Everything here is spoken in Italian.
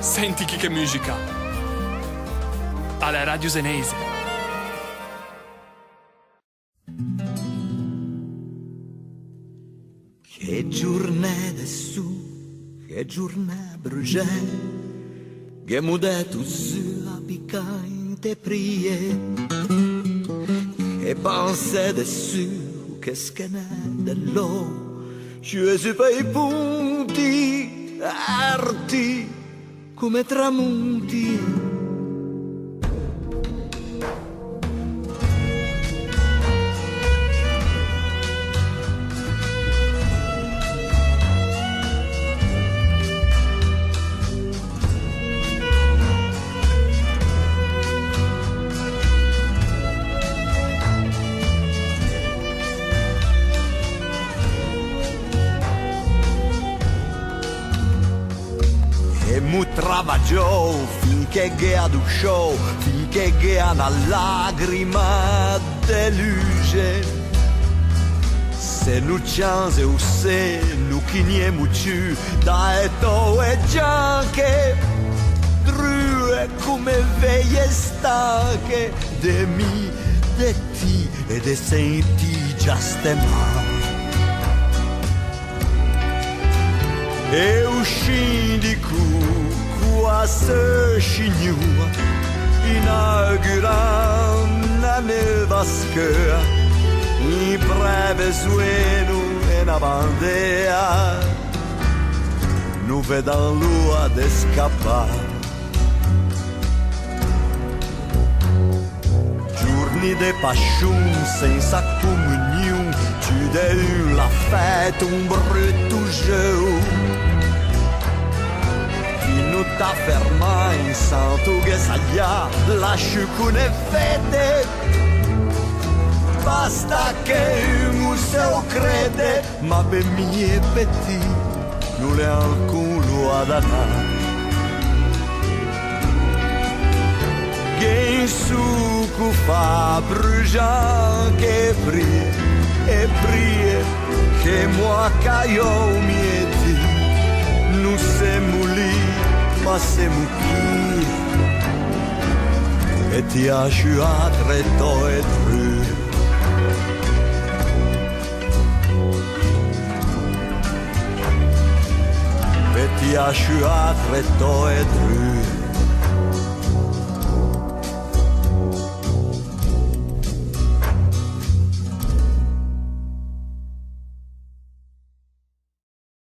Senti che musica. Alla Radio Senese. Che giornate su, che giornate bruciate, che mu detto su a piccante prie, che pensate su, che scanate lo, scesi per i punti, arti, come tramonti. Travagliò finché che adusciò, finché che una lacrima de luce. Se nu chance o se nu chiniemu ciù, da e to e gianche, drue come veglie stanche, de mi, de ti e de senti già stemare. E uscindi qua se scignua, inaugurando una nuova scuola, in breve sueno e una bandera, non vedo l'ora di scappare. Giorni di passione senza comunione, ci deu la fête un brutto jeu. Non t'afferma in santo che saglia, lascio con e fede. Basta che uno se crede, ma per mie petti non è alcun lo ad andare. Che in succo fa bruciare che prie e prie, che moi caio mieti, non siamo lì. Ma siamo qui e ti lascio a tretto e tru. E ti lascio a tretto e tru.